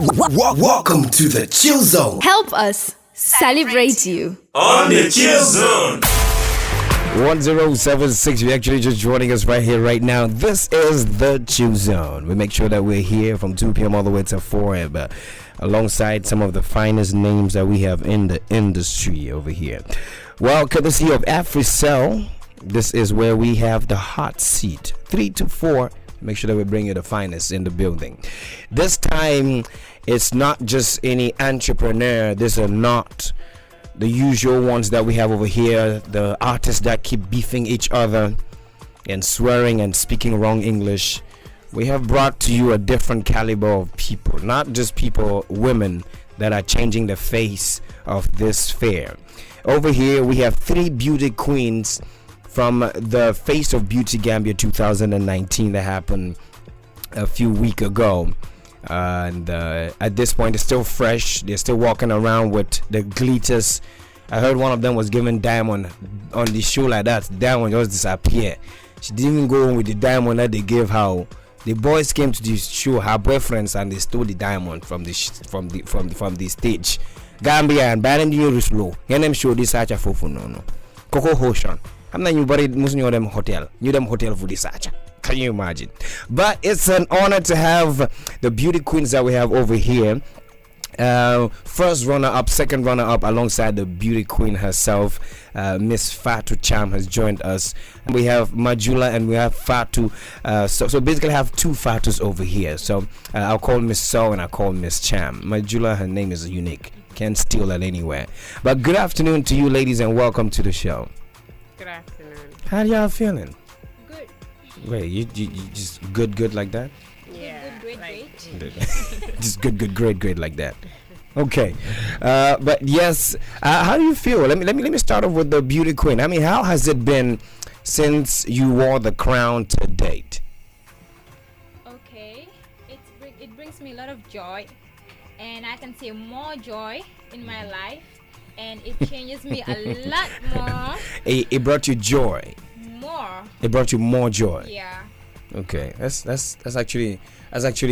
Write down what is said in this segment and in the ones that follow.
Welcome to the ChillZone. Help us celebrate you. On the ChillZone. 1076, you're actually just joining us right here, right now. This is the ChillZone. We make sure that we're here from 2 p.m. all the way to 4 a.m. Alongside some of the finest names that we have in the industry over here. Well, courtesy of AfriCell, this is where we have the hot seat, 3 to 4. Make sure that we bring you the finest in the building. This time, it's not just any entrepreneur. These are not the usual ones that we have over here, the artists that keep beefing each other and swearing and speaking wrong English. We have brought to you a different caliber of people, not just people, women that are changing the face of this fair. Over here, we have 3 beauty queens from the Face of Beauty Gambia 2019 that happened a few weeks ago. And at this point, it's still fresh. They're still walking around with the glitters. I heard one of them was given diamond on the show like that. Diamond just disappeared. She didn't even go on with the diamond that they gave her. The boys came to the show, her boyfriends, and they stole the diamond from the stage. Gambia and Baron Ruslo. Them show this such a fofo no. Coco Hoshan. I'm not you buried most of them hotel. You them hotel for this such. Can you imagine? But it's an honor to have the beauty queens that we have over here. First runner-up, second runner-up, alongside the beauty queen herself, Miss Fatou Cham has joined us. We have Majula and we have Fatou. So basically, I have 2 Fatus over here. So I'll call Miss Sowe and I'll call Miss Cham. Majula, her name is unique. Can't steal it anywhere. But good afternoon to you, ladies, and welcome to the show. Good afternoon. How y'all feeling? Good. Wait, you just good like that? Yeah. Good, great. Just good, great like that. Okay, but yes, how do you feel? Let me start off with the beauty queen. I mean, how has it been since you wore the crown to date? Okay, it brings me a lot of joy, and I can say more joy in my life, and it changes me a lot more. It brought you joy. More. It brought you more joy. Yeah. Okay, that's actually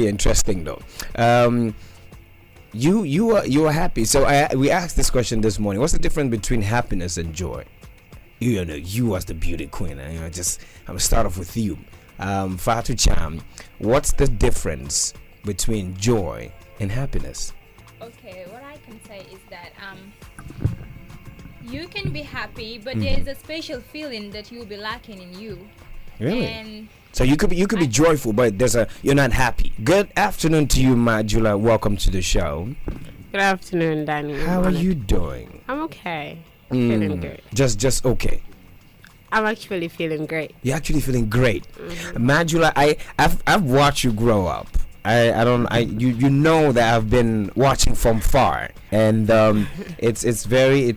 interesting though. You are happy. So we asked this question this morning. What's the difference between happiness and joy? You as the beauty queen. I'm gonna start off with you, Fatou Cham. What's the difference between joy and happiness? Okay, what I can say is that you can be happy, but there is a special feeling that you'll be lacking in you. Really? And so you could be joyful, but you're not happy. Good afternoon to you, Majula. Welcome to the show. Good afternoon, Danny. How are you doing? I'm okay. Feeling good. Just okay. I'm actually feeling great. You're actually feeling great. Majula, I've watched you grow up. You know that I've been watching from far, and it's very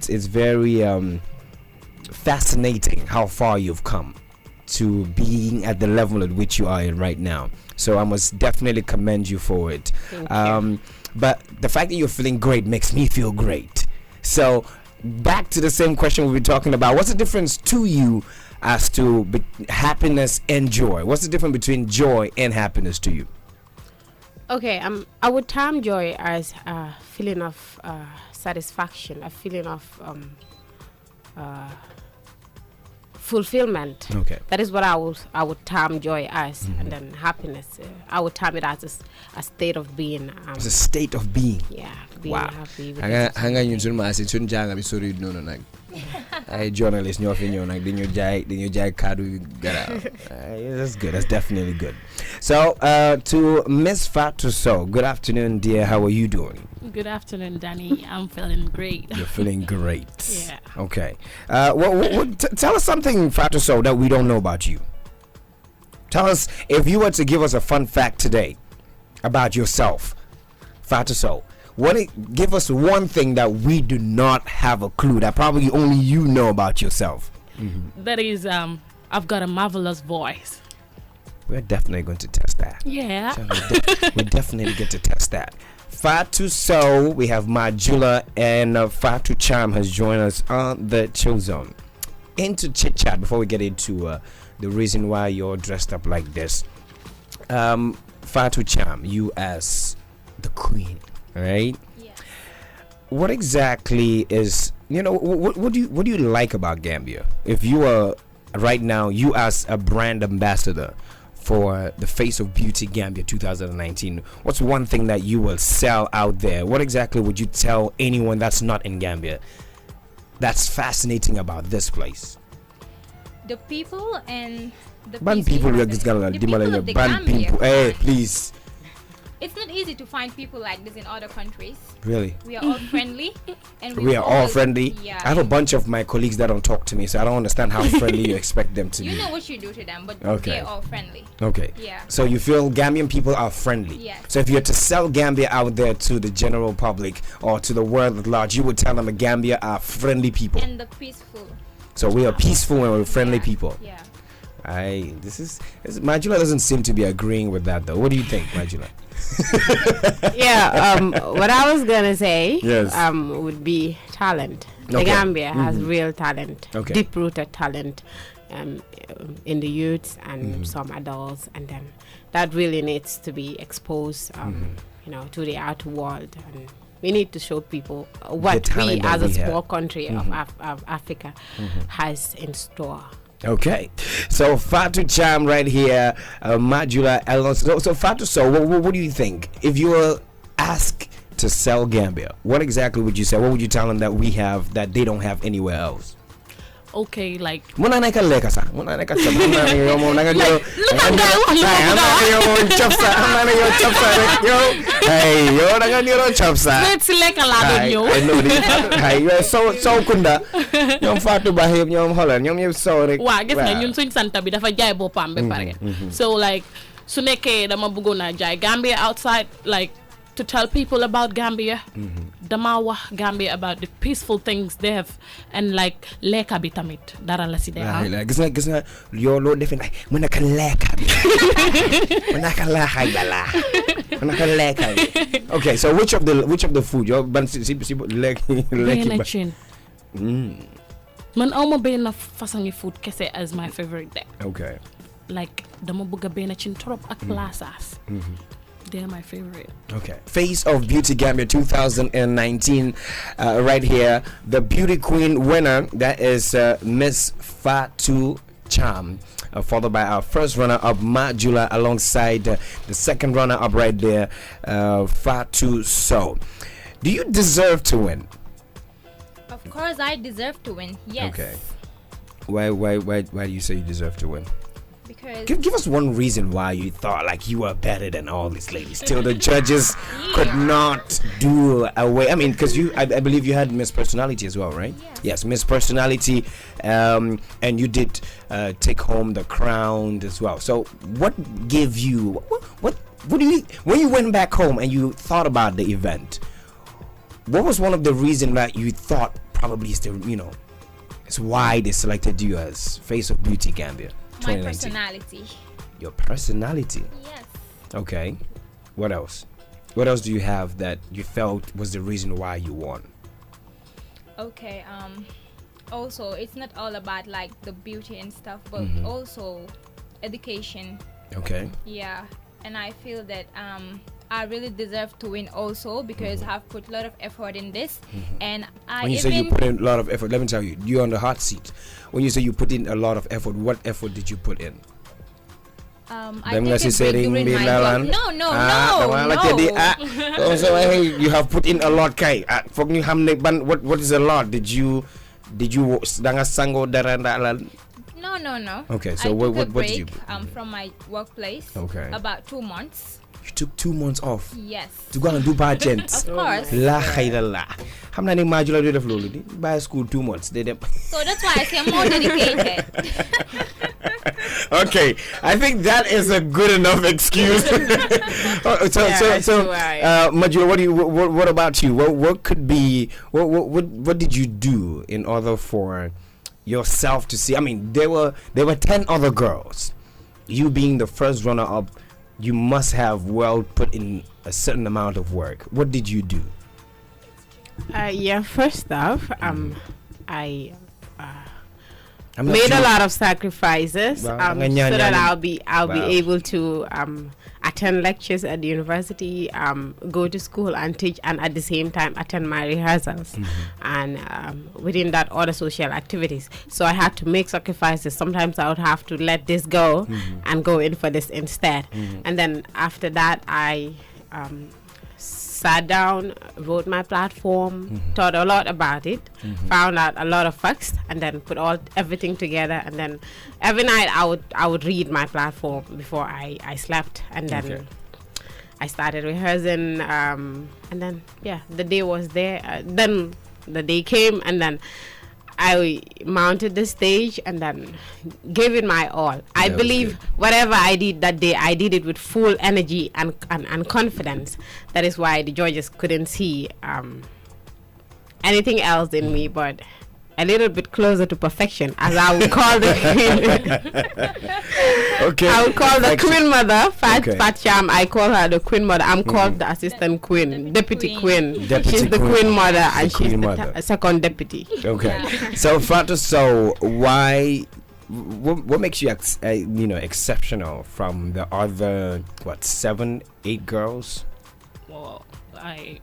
fascinating how far you've come to being at the level at which you are in right now. So I must definitely commend you for it. Thank you. But the fact that you're feeling great makes me feel great. So back to the same question we've been talking about. What's the difference to you as to happiness and joy? What's the difference between joy and happiness to you? Okay, I would term joy as a feeling of satisfaction, a feeling of fulfillment. Okay. That is what I would term joy as, and then happiness. I would term it as a state of being. It's a state of being. Yeah, being Wow. happy. with Hanga it. yun sun ma asin sun janga bi sori no nag. Ay journalist ñoo fi ñëw nag dañu jaay kadu gara. That's good. That's definitely good. So to Miss Fatou Sowe, good afternoon, dear. How are you doing? Good afternoon, Danny. I'm feeling great. You're feeling great. Yeah. Okay. Tell us something, Fatou Sowe, that we don't know about you. Tell us, if you were to give us a fun fact today about yourself, Fatou Sowe, give us one thing that we do not have a clue, that probably only you know about yourself. That is, I've got a marvelous voice. We're definitely going to test that. Yeah. So we definitely get to test that. Fatou Sowe, we have Majula, and Fatou Cham has joined us on the ChillZone. Into chit chat before we get into the reason why you're dressed up like this. Fatou Cham, you as the queen right? Yeah. What exactly is, what do you like about Gambia? If you are right now, you as a brand ambassador for the Face of Beauty Gambia 2019, what's one thing that you will sell out there? What exactly would you tell anyone that's not in Gambia that's fascinating about this place? The people and the Ban peace people, we we are have just in- gonna the demolish people the of the ban Gambia, people. come Hey, on. please. It's not easy to find people like this in other countries. Really? We are all friendly, and We are all friendly. Yeah. I have a bunch of my colleagues that don't talk to me, so I don't understand how friendly you expect them to You be. know what you do to them, but Okay. they're all friendly. Okay. Yeah. So you feel Gambian people are friendly. Yes. So if you're to sell Gambia out there to the general public or to the world at large, you would tell them that Gambia are friendly people. And the peaceful. So we are peaceful and we're friendly Yeah. people. Yeah. Majula doesn't seem to be agreeing with that though. What do you think, Majula? What I was gonna say Yes. would be talent. The Okay. Gambia has real talent, Okay. deep-rooted talent in the youths and some adults, and then that really needs to be exposed, to the outer world. And we need to show people what we, talent that as a we have. small country of Africa, has in store. Okay, so Fatou Cham right here, Majula Alonso. So Fatou, so what do you think if you were asked to sell Gambia? What exactly would you say? What would you tell them that we have that they don't have anywhere else? Okay, like Muna neka leka sa. Muna neka chop. Muna neka yo. Muna neka yo. Muna neka yo chop sa. Yo. Hey, yo neka yo chop sa. let's select a lot of you. I know this. Hey, yo so kunda. Ñom Fatou Bahib, ñom Holland, ñom yeb so rek. Waa gis nga ñun suñ santa bi dafa jaay boppam ba pare. So like su nekkee dama bëggoon a jaay Gambia outside, like to tell people about Gambia. Dama wax Gambia about the peaceful things they have, and like lekka bi tamit dara la si de am. Gis nga yo lo defin ay mu naka leka bi. Mu naka la haygala. Mu naka leka bi. Okay, so which of the food yo ban si lek Benn chin. Man awma benn façon food kese as my favorite day. Okay. Like dama bëgg benn chin trop ak plasas. They're my favorite. Okay. Face of Beauty Gambia 2019, right here. The beauty queen winner, that is Miss Fatou Cham, followed by our first runner-up, Majula, alongside the second runner-up right there, Fatou Sowe. Do you deserve to win? Of course, I deserve to win. Yes. Okay. Why do you say you deserve to win? Because Give us one reason why you thought like you were better than all these ladies. Till the judges could not do away. I mean, because I believe you had Miss Personality as well, right? Yes, Miss Personality, and you did take home the crown as well. So, what gave you what do you when you went back home and you thought about the event? What was one of the reasons that you thought probably is it's why they selected you as Face of Beauty Gambia? my 2019. personality. Your personality. Yes. Okay. What else? What else do you have that you felt was the reason why you won? Okay. Also, it's not all about like the beauty and stuff, but also education. Okay. Yeah. And I feel that I really deserve to win also because I've put a lot of effort in this, and I When you say you put in a lot of effort, let me tell you, you're on the hot seat. When you say you put in a lot of effort, what effort did you put in? I take a break during my job. No. So you have put in a lot, Kai. What is a lot? Did you sango daranda? No. Okay, so I what took a break, did you? from my workplace. Okay. About 2 months. You took 2 months off Yes. to go and do pageants. Of course. La khairallah. How many Majula do def lolu di? By school 2 months. They So that's why I say I'm more dedicated. Okay, I think that is a good enough excuse. Majula, what about you? What could be what did you do in order for yourself to see? I mean, there were 10 other girls. You being the first runner up, you must have put in a certain amount of work. What did you do? First off, I I'm not made sure. a lot of sacrifices Well, so that I'll be able to attend lectures at the university, go to school and teach, and at the same time attend my rehearsals, and within that other social activities. So I had to make sacrifices. Sometimes I would have to let this go and go in for this instead. And then after that, I sat down, wrote my platform, thought a lot about it, found out a lot of facts, and then put everything together. And then every night I would read my platform before I slept, and then I started rehearsing. And then the day was there. Then the day came, and then I mounted the stage and then gave it my all. I believe whatever I did that day, I did it with full energy and confidence. That is why the judges couldn't see anything else in me, but a little bit closer to perfection, as I would call the queen. Okay. I would call the queen mother, Fatou Okay. Cham. I call her the queen mother. I'm called the assistant queen, deputy queen. She's the queen mother, and she's queen the mother. second deputy. Okay. So Fatou, why? What makes you exceptional from the other 7, 8 girls? Well, I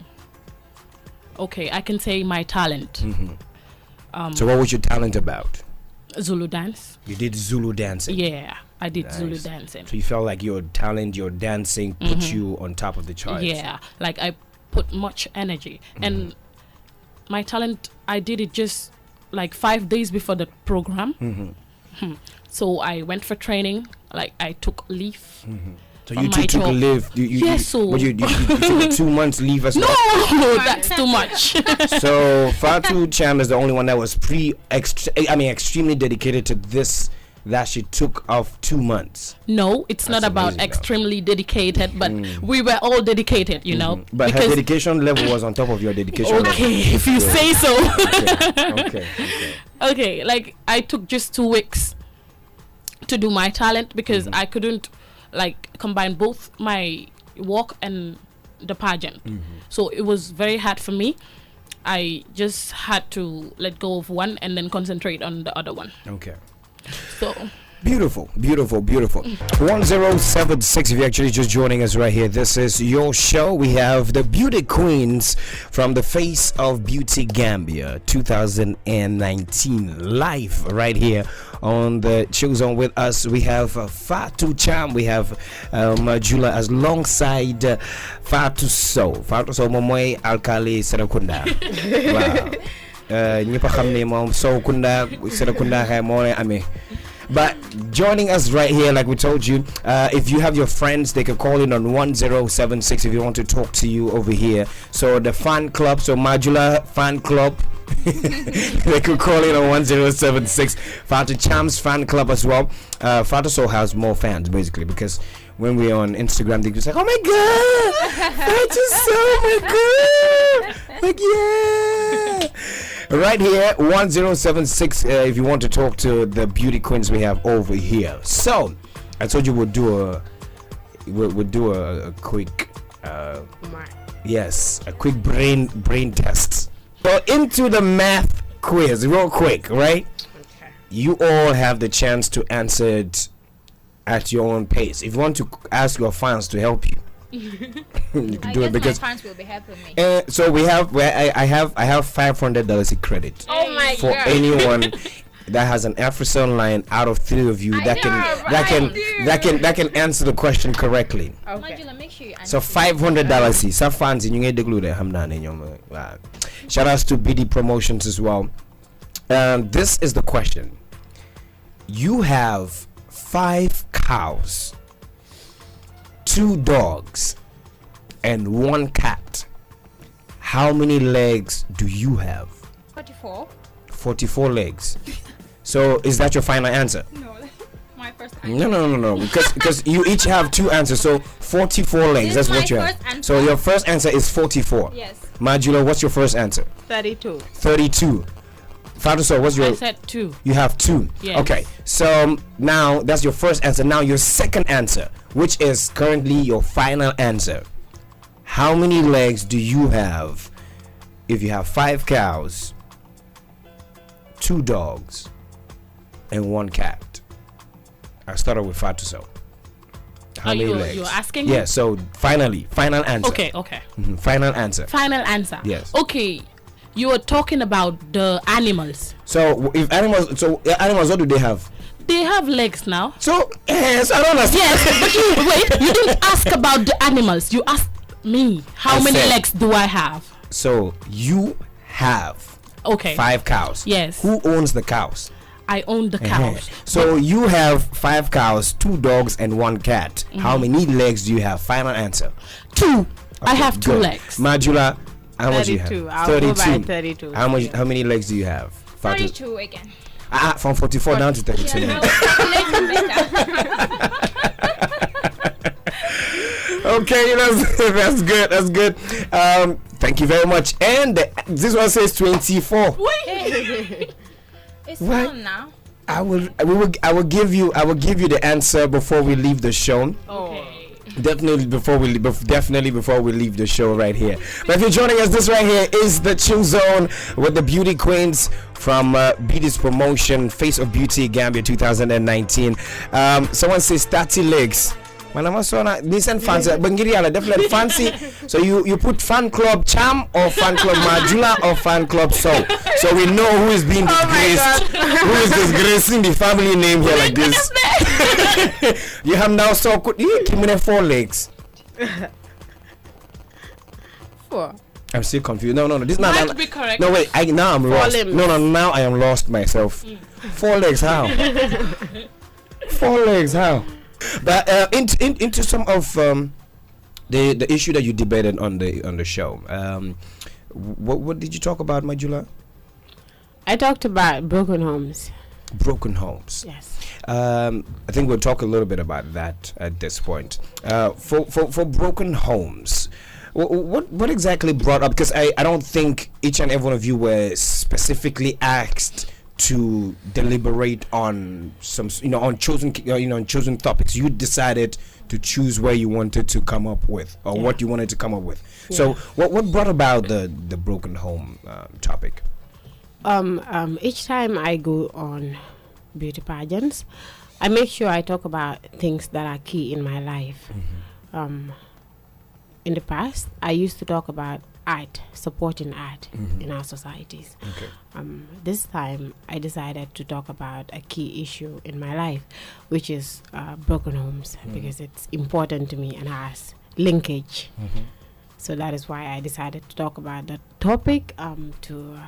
can say my talent. So what was your talent about? Zulu dance. You did Zulu dancing. Yeah, I did Zulu Nice. dancing. So you felt like your talent, your dancing put you on top of the charts. Yeah, like I put much energy. And my talent, I did it just like 5 days before the program. So I went for training. Like I took leave. So From you my took a job. leave. Yes, so- you took a 2 months leave as well. No, that's too much. So Fatou Cham is the only one that was extremely dedicated to this. That she took off 2 months. No, it's That's not about amazing, though. extremely dedicated, but we were all dedicated, you know. But her dedication level was on top of your dedication level. Okay, if you say so. Okay. Okay, like I took just 2 weeks to do my talent because I couldn't like combine both my work and the pageant. So it was very hard for me. I just had to let go of one and then concentrate on the other one. Okay. So Beautiful. 1076, if you're actually just joining us right here, this is your show. We have the beauty queens from the Face of Beauty Gambia 2019 live right here on the ChillZone. With us we have Fatou Cham, we have Majula as alongside Fatou Sowe. Fatou Sowe moy alkali Serekunda. Wow. ñepp xam ne mom Sowe Kunda Serekunda xé mo lay amé. But joining us right here, like we told you, if you have your friends, they can call in on 1076 if you want to talk to you over here. So the fan club, so Majula fan club, they could call in on 1076. Fatou Cham's fan club as well. Fatou Sowe has more fans basically because when we're on Instagram, they just like, oh my god, Fatou Sowe, oh my god, like yeah. Right here, 1076. If you want to talk to the beauty queens we have over here. So, I told you we'll do a quick, a quick brain test. So into the math quiz, real quick, right? Okay. You all have the chance to answer it at your own pace. If you want to ask your fans to help you, you can do it because my fans will be helping me. so we have I have $500 in credit Oh my for god. anyone that has an African line out of 3 of you that can answer the question correctly. Okay. Majula, make sure you So answer. $500. Some fans in you glue there. Shout outs to BD Promotions as well. This is the question. You have 5 cows, 2 dogs, and 1 cat. How many legs do you have? 44. 44 legs. So is that your final answer? No, my first answer. No. Because you each have 2 answers. So 44 legs. This That's is what my you have. first answer. So your first answer is 44. Yes. Majula, what's your first answer? 32. 32. Fatou Sowe, what's I your? said 2. You have 2. Yes. Okay. So now that's your first answer. Now your second answer, which is currently your final answer. How many legs do you have if you have 5 cows, 2 dogs, and one cat. I started with Fatou Cham. How many legs? You're asking? Yeah. So final answer. Okay. Final answer. Final answer. Yes. Okay. You were talking about the animals. So animals, what do they have? They have legs now. So yes, I don't understand. Yes, but you didn't ask about the animals. You asked me how I many said- legs do I have? So you have Okay. 5 cows. Yes. Who owns the cows? I own the cows. So you have 5 cows, 2 dogs, and 1 cat. How many legs do you have? Final answer. 2. I have 2 Good. legs. Majula, how much do you have? 32. I'll go by 32. How many legs do you have? Fatou? 32 again. From 44 down to 32. Yeah, now calculating better. Okay, that's good. That's good. Thank you very much. And this one says 24. It's What? calm now. I will give you the answer before we leave the show. Definitely before we leave the show right here. But if you're joining us, this right here is the ChillZone with the beauty queens from Beauty's promotion, Face of Beauty Gambia 2019. Someone says 30 legs. Man, I'm also not decent fancy. Bangiri definitely fancy. So you put fan club Cham or fan club Majula or fan club Sowe. So we know who is being disgraced, who is disgracing the family name here like this. You have now could you give me 4 legs? 4. I'm still confused. No. This Might be correct. No wait. Now I'm lost. limbs. No. Now I am lost myself. 4 legs? How? 4 legs? How? But into some of the issue that you debated on the show. What did you talk about, Majula? I talked about broken homes. Broken homes. Yes. I think we'll talk a little bit about that at this point. For broken homes, what exactly brought up? Because I don't think each and every one of you were specifically asked to deliberate on some, on chosen topics. You decided to choose where you wanted to come up with, or what you wanted to come up with. Yeah. So, what brought about the broken home topic? Each time I go on beauty pageants, I make sure I talk about things that are key in my life. In the past, I used to talk about art, supporting art in our societies. Okay. This time, I decided to talk about a key issue in my life, which is broken homes, because it's important to me and has linkage. So that is why I decided to talk about that topic, to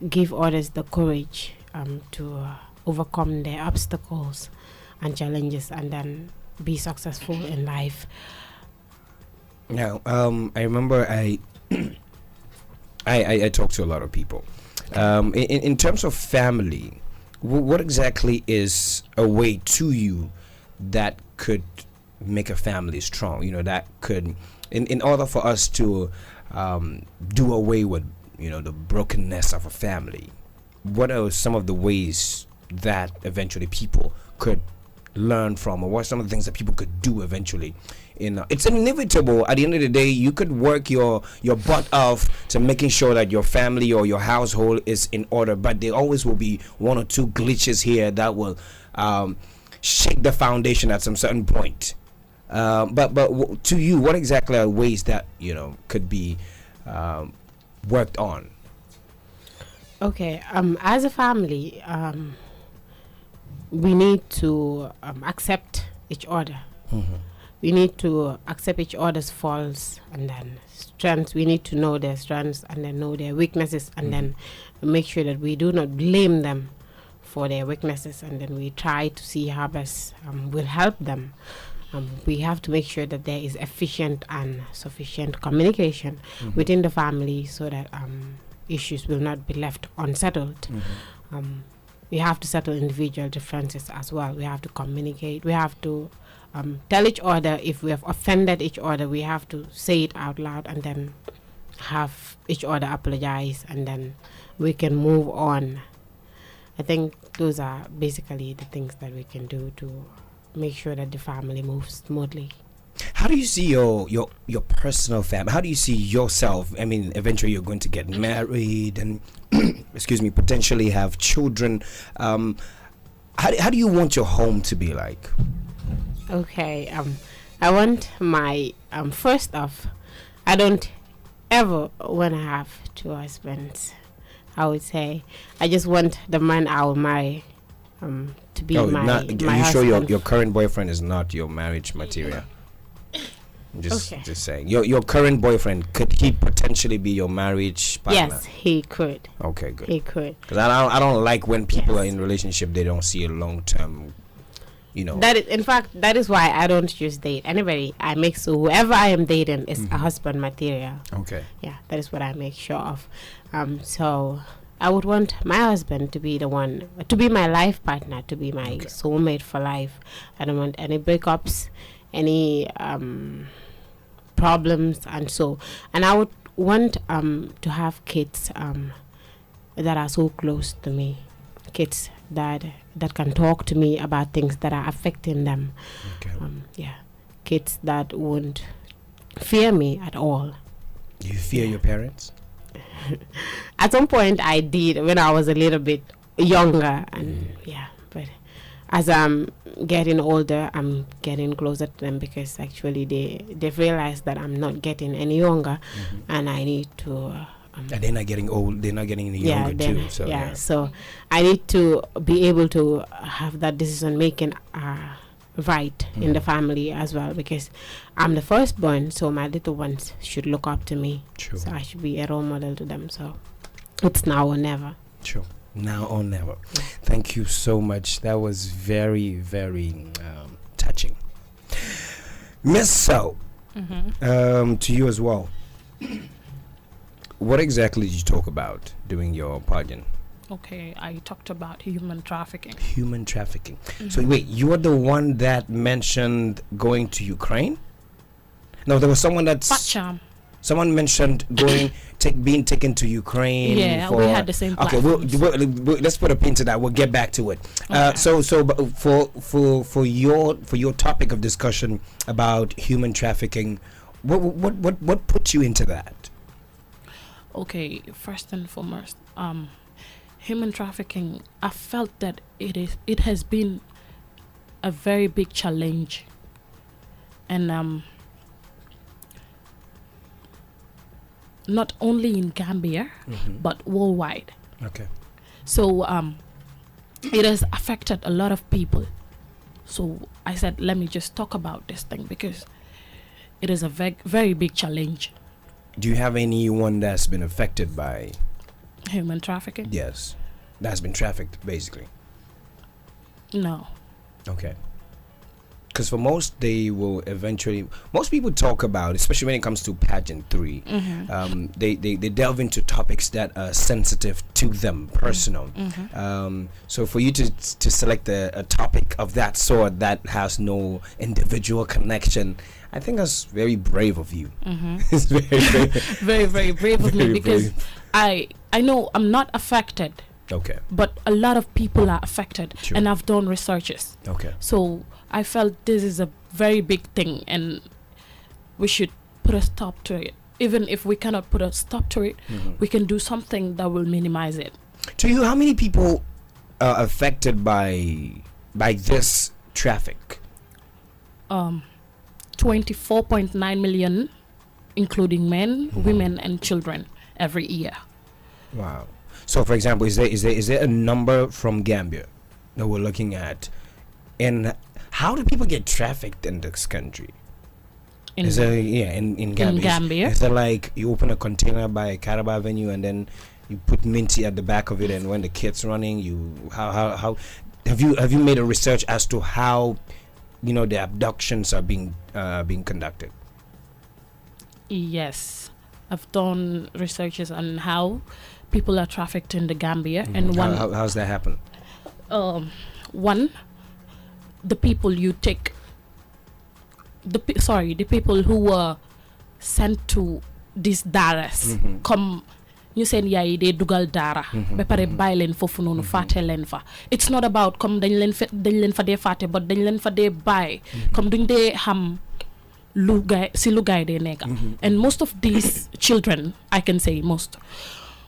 give others the courage to overcome their obstacles and challenges, and then be successful in life. Now, I remember I talked to a lot of people. In terms of family, what exactly is a way to you that could make a family strong? That could, in order for us to do away with, the brokenness of a family, what are some of the ways that eventually people could learn from, or what are some of the things that people could do eventually? It's inevitable. At the end of the day, you could work your butt off to making sure that your family or your household is in order, but there always will be 1 or 2 glitches here that will shake the foundation at some certain point. But to you, what exactly are ways that could be worked on? Okay, as a family, we need to accept each other. We need to accept each other's faults and then strengths. We need to know their strengths and then know their weaknesses, and then make sure that we do not blame them for their weaknesses, and then we try to see how best will help them. We have to make sure that there is efficient and sufficient communication within the family, so that issues will not be left unsettled. We have to settle individual differences as well. We have to communicate. We have to tell each other if we have offended each other. We have to say it out loud, and then have each other apologize, and then we can move on. I think those are basically the things that we can do to make sure that the family moves smoothly. How do you see your personal family? How do you see yourself? I mean, eventually you're going to get married, and excuse me, potentially have children, how do you want your home to be like? Okay, I want my first off, I don't ever want to have two husbands. I would say I just want the man I will marry to be my are you husband. sure your current boyfriend is not your marriage material? Just saying. Your current boyfriend, could he potentially be your marriage partner? Yes, he could. Okay, good. He could. Because I don't like when people are in relationship, they don't see a long term, you know. That is, in fact, that is why I don't just date anybody. I make so whoever I am dating is a husband material. Okay. Yeah, that is what I make sure of. So I would want my husband to be the one, to be my life partner, to be my soulmate for life. I don't want any breakups, any problems, and I would want to have kids that are so close to me, kids that can talk to me about things that are affecting them. Okay. Kids that won't fear me at all. Do you fear your parents? At some point I did when I was a little bit younger, and but as I'm getting older, I'm getting closer to them, because actually they've realized that I'm not getting any younger, and I need to and they're not getting old, they're not getting any younger too. So so I need to be able to have that decision making right in the family as well, because I'm the firstborn, so my little ones should look up to me. True. So I should be a role model to them. So it's now or never. True. Now or never. Thank you so much. That was very, very touching. Miss Sowe, to you as well. What exactly did you talk about during your pageant? Okay, I talked about human trafficking. Human trafficking. So wait, you are the one that mentioned going to Ukraine? No, there was someone Fatou Cham. Someone mentioned being taken to Ukraine. Yeah, we had the same Okay, we'll, let's put a pin to that. We'll get back to it. But for your topic of discussion about human trafficking, what put you into that? Okay, first and foremost, human trafficking, I felt that it has been a very big challenge, and not only in Gambia but worldwide. Okay. So it has affected a lot of people. So I said, let me just talk about this thing, because it is a very big challenge. Do you have anyone that's been affected by human trafficking? Yes, that's been trafficked, basically. No. Okay. Because for most, they will eventually. Most people talk about, especially when it comes to pageantry, they delve into topics that are sensitive to them, personal. So for you to select a topic of that sort that has no individual connection, I think that's very brave of you. It's very, very brave of me, very because brave. I know I'm not affected. Okay. But a lot of people are affected, Sure. and I've done researches. Okay. So I felt this is a very big thing, and we should put a stop to it. Even if we cannot put a stop to it, we can do something that will minimize it. To you, how many people are affected by this traffic? 24.9 million, including men, women, and children every year. Wow. So, for example, is there a number from Gambia that we're looking at, and how do people get trafficked in this country? In Gambia. In Gambia. Is it like you open a container by Caraba Avenue and then you put Minty at the back of it, and when the kid's running, how have you made a research as to how the abductions are being conducted? Yes, I've done researches on how people are trafficked in the Gambia, and how's that happen? One, the people you take, the people who were sent to these daras, come ñu seen yaay yi dee dugal daara ba pare bàyyi leen foofu noonu fàtte leen fa. It's not about comme dañ leen fa dee fàtte, but dañ leen fa dee bàyyi comme duñ dee xam lu gaay dee nekk. And most of these children, I can say most,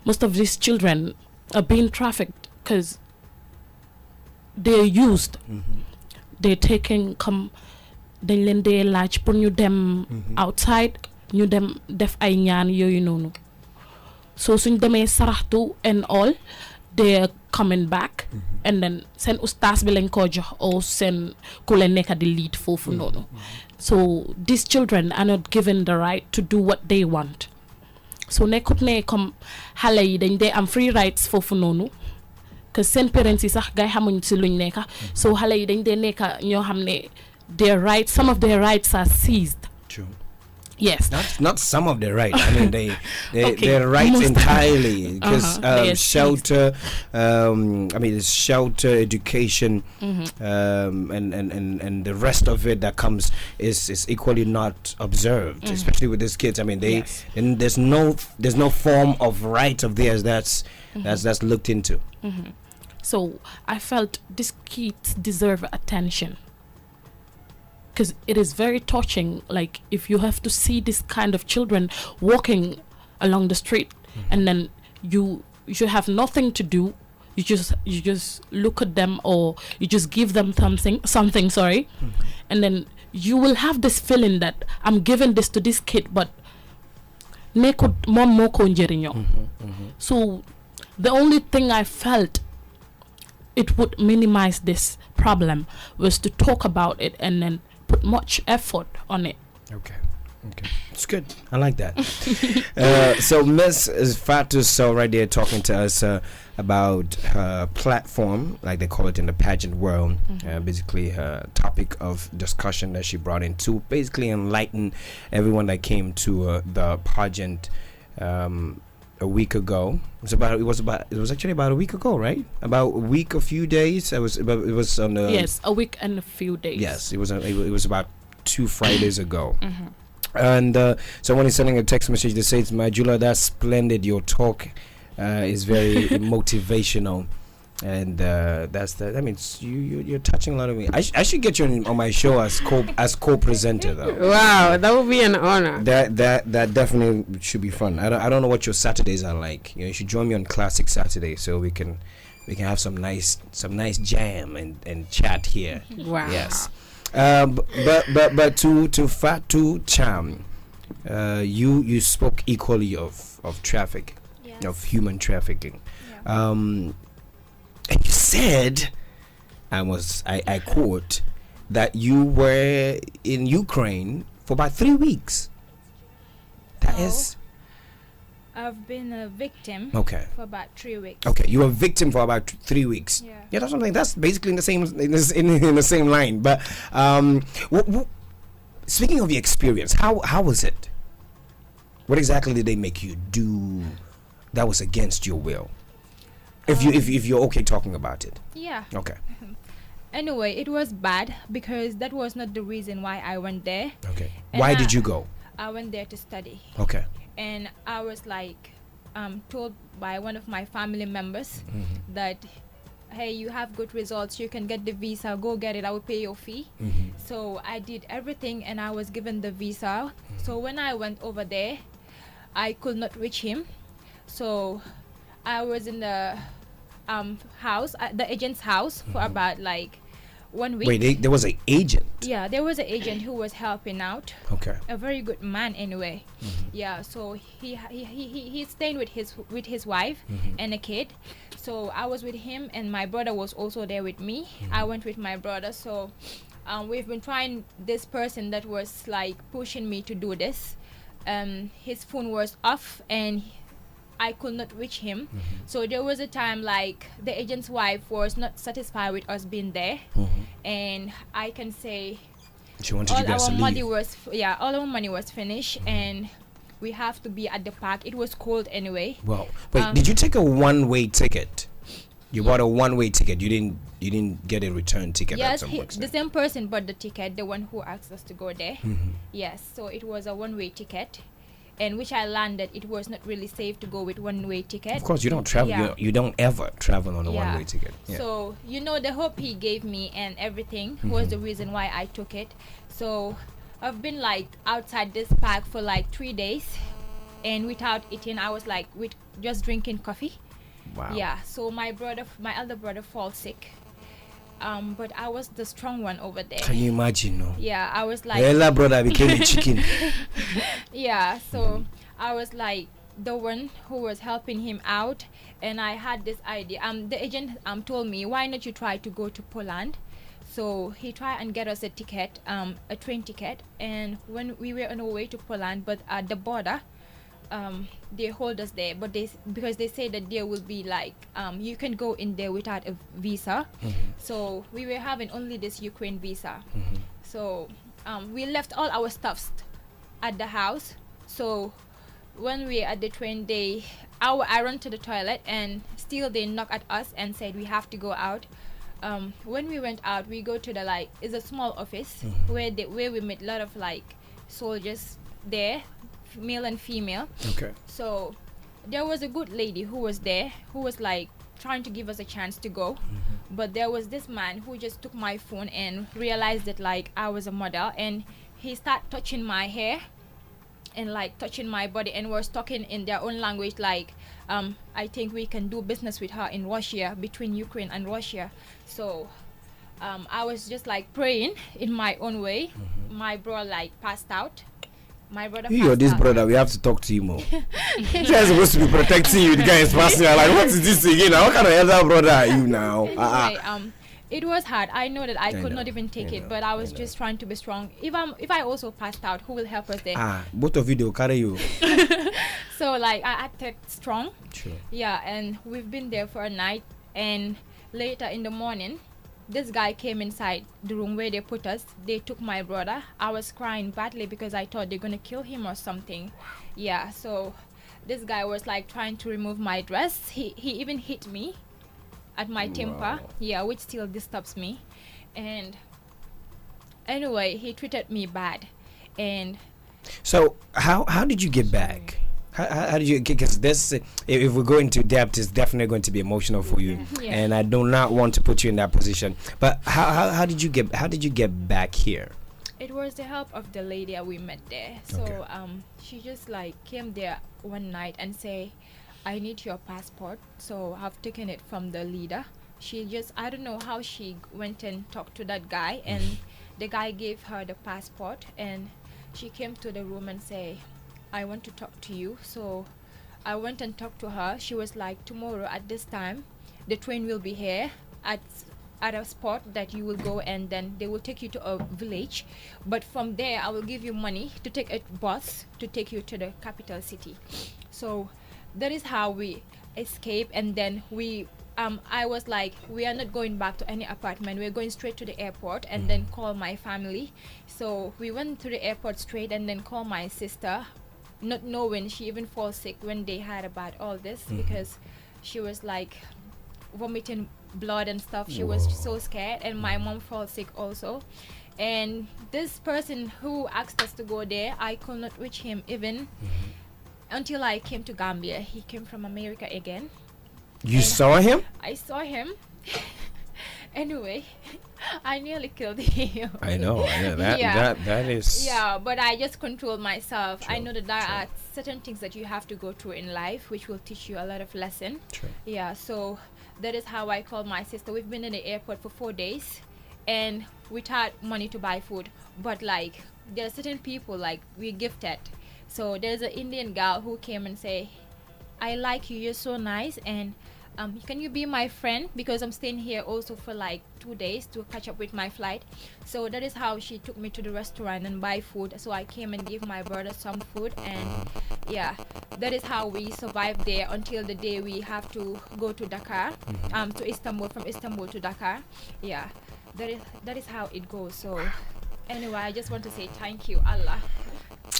most of these children are being trafficked because they're used. They're taking dañ leen dee laaj pour ñu dem outside ñu dem def ay ñaan yooyu noonu so suñ demee saraxtu and all they're coming back and then seen ustaas bi lañ ko jox or seen ku leen nekk di lead foofu noonu so these children are not given the right to do what they want so nekkut ne comme xale yi dañ dee am free rights foofu noonu que seen parents yi sax gay xamuñ si luñ nekka so xale yi dañ dee nekka ñoo xam ne their rights, some of their rights are seized. True. Yes. Not some of their rights. I mean, Okay. their rights Most entirely. Because they are shelter, it's shelter, education, and the rest of it that comes is equally not observed, especially with these kids. I mean, and there's no form of right of theirs that's looked into. So I felt these kids deserve attention. Because it is very touching, like if you have to see this kind of children walking along the street and then you have nothing to do, you just look at them or you just give them something and then you will have this feeling that I'm giving this to this kid but so the only thing I felt it would minimize this problem was to talk about it and then put much effort on it. Okay. It's good. I like that. So Miss Fatou Cham right there talking to us about her platform, like they call it in the pageant world. Basically her topic of discussion that she brought in to basically enlighten everyone that came to the pageant a week ago. It was actually about a week ago, right? About a week, a few days. It was on the yes, a week and a few days. Yes, it was about 2 Fridays ago. And someone is sending a text message that says, "Majula, that's splendid. Your talk is very motivational." And that's that. I mean, you're touching a lot of me. I should get you on my show as co-presenter though. Wow, that would be an honor. That definitely should be fun. I don't know what your Saturdays are like. You should join me on Classic Saturday so we can have some nice jam and chat here. Wow. Yes. But to Fatou Cham, you spoke equally of traffic, Yes. of human trafficking. Yeah. And you said, I quote, that you were in Ukraine for about 3 weeks. That No. is I've been a victim okay. for about 3 weeks. Okay, you were a victim for about 3 weeks. Yeah. That's something. That's basically in the same line. But speaking of the experience, how was it? What exactly did they make you do that was against your will? If you're okay talking about it. Yeah. Okay. Anyway, it was bad because that was not the reason why I went there. Okay. And Why did you go? I went there to study. Okay. And I was like told by one of my family members that, hey, you have good results, you can get the visa, go get it, I will pay your fee. So I did everything and I was given the visa. So when I went over there, I could not reach him. So I was in the house, the agent's house for about like 1 week. Wait, there was an agent. Yeah, there was an agent who was helping out. Okay. A very good man anyway. Yeah, so he stayed with his wife and a kid. So I was with him and my brother was also there with me. I went with my brother. So we've been trying this person that was like pushing me to do this. His phone was off and I could not reach him. So there was a time like the agent's wife was not satisfied with us being there, and I can say She wanted you guys to leave. all our money was finished, and we have to be at the park. It was cold anyway. Well, wait, did you take a one-way ticket? You bought a one-way ticket. You didn't get a return ticket. Yes, at some point. the same person bought the ticket, the one who asked us to go there. Yes, so it was a one-way ticket. And which I learned that it was not really safe to go with one-way ticket. Of course, you don't travel. Yeah. You don't ever travel on a Yeah. one-way ticket. Yeah. So the hope he gave me and everything was the reason why I took it. So I've been like outside this park for like 3 days, and without eating, I was like with just drinking coffee. Wow. Yeah, so my elder brother falls sick. But I was the strong one over there. Can you imagine? No. Yeah, I was like, Your elder brother became a chicken. yeah, so I was like the one who was helping him out, and I had this idea. The agent told me, why not you try to go to Poland? So he tried and get us a ticket, a train ticket, and when we were on our way to Poland, but at the border, they hold us there, but because they say that there will be like you can go in there without a visa. So we were having only this Ukraine visa. So we left all our stuffs at the house. So when we at the train, I run to the toilet, and still they knock at us and said we have to go out. When we went out, we go to the it's a small office where we met a lot of like soldiers there, male and female. Okay. So there was a good lady who was there, who was like trying to give us a chance to go, but there was this man who just took my phone and realized that like I was a model, and he started touching my hair and like touching my body, and was talking in their own language like I think we can do business with her in Russia, between Ukraine and Russia. So I was just like praying in my own way. My bro like passed out. My brother You're this out. brother, we have to talk to you more. This guy is supposed to be protecting you. The guy is passing out. Like, what is this again? What kind of elder brother are you now? Anyway, it was hard. I know that I could know, not even take I it, know, but I was I just trying to be strong. If I also passed out, who will help us there? Both of you, they will carry you. So like I acted strong. Sure. Yeah, and we've been there for a night, and later in the morning, this guy came inside the room where they put us. They took my brother. I was crying badly because I thought they're gonna kill him or something. Yeah, so this guy was like trying to remove my dress. He even hit me at my temper. Yeah, which still disturbs me. And anyway, he treated me bad. And So how did you get back? How did you? Because this, if we go into depth, it's definitely going to be emotional for you, Yeah. and I do not want to put you in that position. But how did you get back here? it was the help of the lady that we met there. So Okay. she just like came there one night and say, I need your passport. So I've taken it from the leader. She just, I don't know how she went and talked to that guy, and the guy gave her the passport, and she came to the room and say, I want to talk to you. So I went and talked to her. She was like, tomorrow at this time, the train will be here at a spot that you will go, and then they will take you to a village. But from there, I will give you money to take a bus to take you to the capital city. So that is how we escape. And then I was like, we are not going back to any apartment. We're going straight to the airport and then call my family. So we went to the airport straight and then call my sister, not knowing she even falls sick when they heard about all this, because she was like vomiting blood and stuff. She was so scared, and my mom falls sick also. And this person who asked us to go there, I could not reach him even until I came to Gambia. He came from America again. You saw him? I saw him. Anyway, I nearly killed him. I know. That Yeah. that is. Yeah, but I just controlled myself. I True, know that there true. are certain things that you have to go through in life which will teach you a lot of lesson. True. Yeah, so that is how I called my sister. We've been in the airport for 4 days, and without money to buy food. But like, there are certain people like we gifted. So there's an Indian girl who came and say, I like you, you're so nice, and can you be my friend, because I'm staying here also for like 2 days to catch up with my flight. So that is how she took me to the restaurant and buy food. So I came and gave my brother some food, and yeah, that is how we survived there until the day we have to go to Dakar, to Istanbul, from Istanbul to Dakar. Yeah, that is how it goes. So anyway, I just want to say thank you, Allah.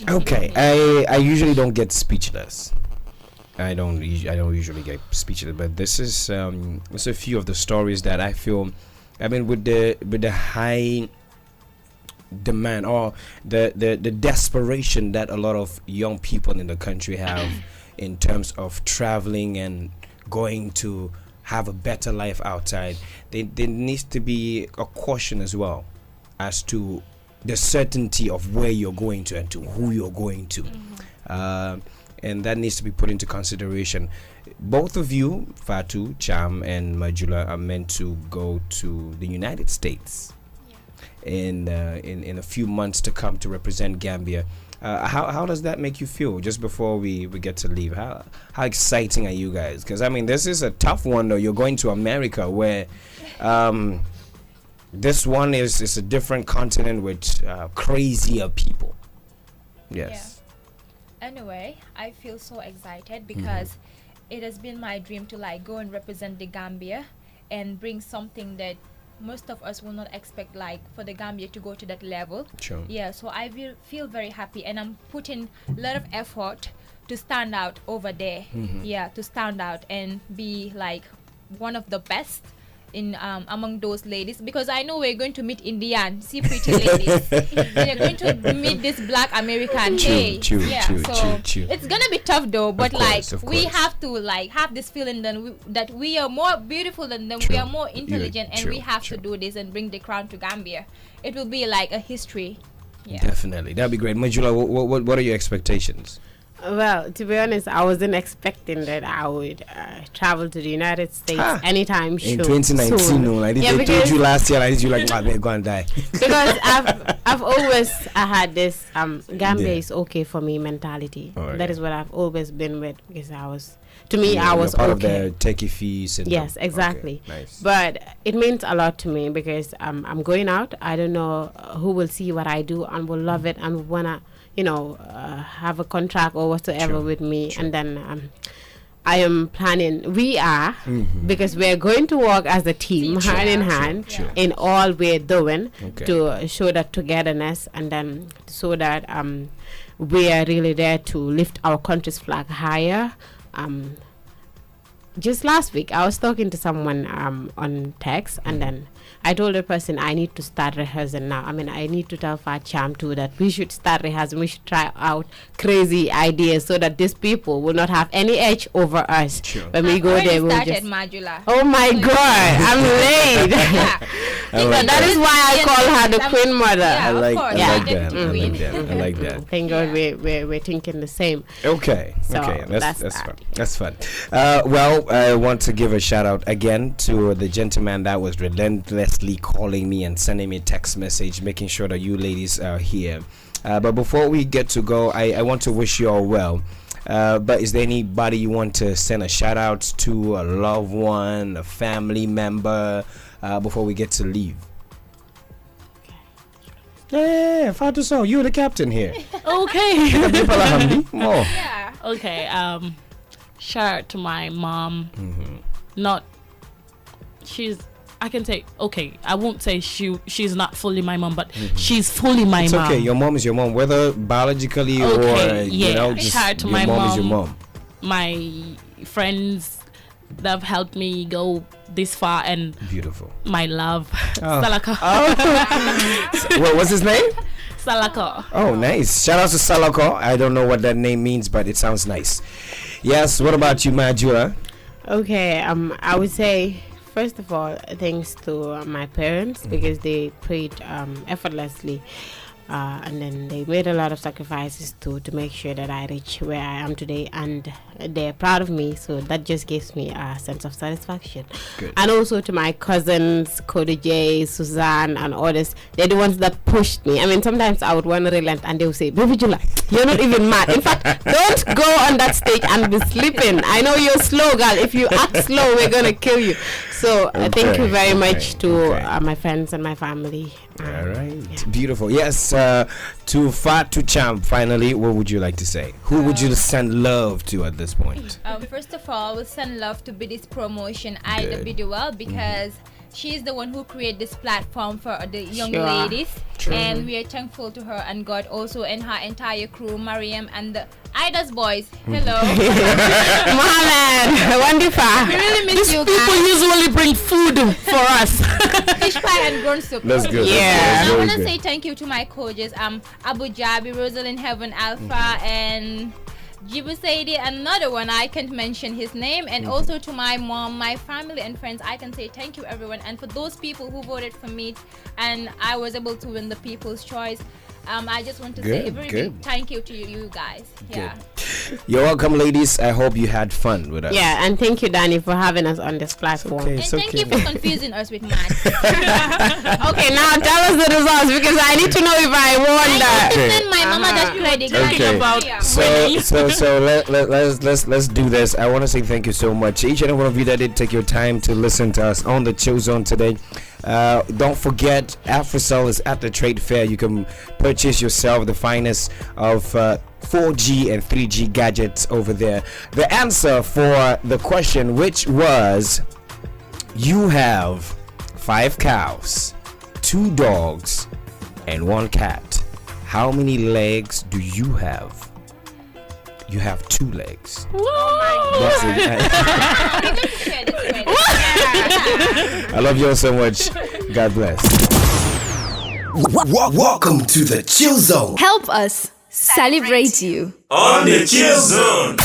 Okay, I usually don't get speechless. I don't usually get speechless, but this is there's a few of the stories that I feel, I mean, with the high demand or the desperation that a lot of young people in the country have in terms of traveling and going to have a better life outside. There needs to be a caution as well as to the certainty of where you're going to and to who you're going to. and that needs to be put into consideration. Both of you, Fatou Cham and Majula, are meant to go to the United States in a few months to come to represent Gambia. How does that make you feel? Just before we get to leave, how exciting are you guys? Because I mean, this is a tough one though. You're going to America, where this one is a different continent with crazier people. Yes. Yeah. Anyway, I feel so excited because it has been my dream to like go and represent the Gambia and bring something that most of us will not expect, like for the Gambia to go to that level. Sure. Yeah, so I will feel very happy, and I'm putting a lot of effort to stand out over there. Yeah, to stand out and be like one of the best in among those ladies, because I know we're going to meet Indian, see pretty ladies. We're going to meet this black American. True. It's gonna be tough though, but Of we course. have to like have this feeling that we are more beautiful than them. True. We are more intelligent, and True, we have true. to do this and bring the crown to Gambia. It will be like a history. Yeah. Definitely, that'd be great. Majula, what are your expectations? Well, to be honest, I wasn't expecting that I would travel to the United States anytime In soon. 2019, no, like Yeah, they told because- you last year, like this, you like, they're gonna die. Because I've always had this Gambia Yeah. is okay for me mentality. Oh, That yeah. is what I've always been with, because I was You're part of okay. the techie fees. Syndrome. Yes, exactly. Okay, nice. But it means a lot to me because I'm going out. I don't know who will see what I do and will love it and wanna, have a contract or whatsoever Sure, with me. sure. And then I am planning. We are because we're going to work as a team, hand in hand, Sure. in all we're doing Okay. to show that togetherness, and then so that we are really there to lift our country's flag higher. Just last week, I was talking to someone on text, and then I told the person I need to start rehearsing now. I mean, I need to tell Fatou Cham too that we should start rehearsing. We should try out crazy ideas so that these people will not have any edge over us. Sure. When we go there, we'll started just. Majula. Oh my God, I'm late. Yeah. I like That is why I call her the Queen Mother. Yeah, I of like, course. I Yeah. like that. I like that. I like that. Thank God we're thinking the same. Okay. So Okay. that's That's that. fun. That's fun. Well, I want to give a shout out again to the gentleman that was relentlessly calling me and sending me a text message, making sure that you ladies are here. But before we get to go, I want to wish you all well. But is there anybody you want to send a shout out to, a loved one, a family member, before we get to leave? Yeah, Fatou Cham, you're the captain here. Okay. More. Yeah. Okay. Shout out to my mom. I can say, okay, I won't say she's not fully my mom, but she's fully my It's mom. okay. Your mom is your mom, whether biologically Okay, or yeah. just Shout out to your my mom is your mom. mom. My friends that have helped me go this far, and Beautiful. my love, Oh. Salaka. What's his name? Salaka. Oh, nice. Shout out to Salako. I don't know what that name means, but it sounds nice. Yes. What about you, Majula? Okay, I would say first of all thanks to my parents because they prayed effortlessly, and then they made a lot of sacrifices to make sure that I reach where I am today, and they're proud of me, so that just gives me a sense of satisfaction. Good. And also to my cousins, Cody J, Suzanne, and others. They're the ones that pushed me. I mean, sometimes I would want to relent and they would say, Baby Jula, you're not even mad. In fact, don't go on that stage and be sleeping. I know you're slow, girl. If you act slow, we're going to kill you. So thank you very much to my friends and my family. All right. Beautiful. Yes. To Fatou Cham, finally, what would you like to say? Who would you send love to at this point? First of all, we'll send love to Biddy's promotion, Ida Good. Bidwell, because she's the one who created this platform for the young Sure. ladies. Sure. And we are thankful to her and God also, and her entire crew, Mariam and the Ida's boys. Hello. Mohammed, wonderful. We really miss you People guys. usually bring food for us. Fish pie and grown soup. That's good. Yeah. And I want to Very say good. thank you to my coaches, Abu Jabi, Rosalind Heaven Alpha, and Jibu Saidi, another one I can't mention his name, and also to my mom, my family and friends. I can say thank you everyone, and for those people who voted for me and I was able to win the People's Choice, I just want to say a Good, very good. big thank you to you guys. Yeah. You're welcome, ladies. I hope you had fun with us. Yeah, and thank you, Danny, for having us on this platform. Okay, And it's thank okay. you for confusing us with math. Okay, now tell us the results because I need to know if I won that. Okay. Then my mama just credit. Okay. about Let's do this. I want to say thank you so much, each and every one of you that did take your time to listen to us on the ChillZone today. Don't forget, AfriCell is at the trade fair. You can purchase yourself the finest of 4G and 3G gadgets over there. The answer for the question, which was, you have 5 cows, 2 dogs, and 1 cat. How many legs do you have? You have 2 legs. That's it. I love you all so much. God bless. Welcome to the Chill Zone Help us celebrate you. on the Chill Zone.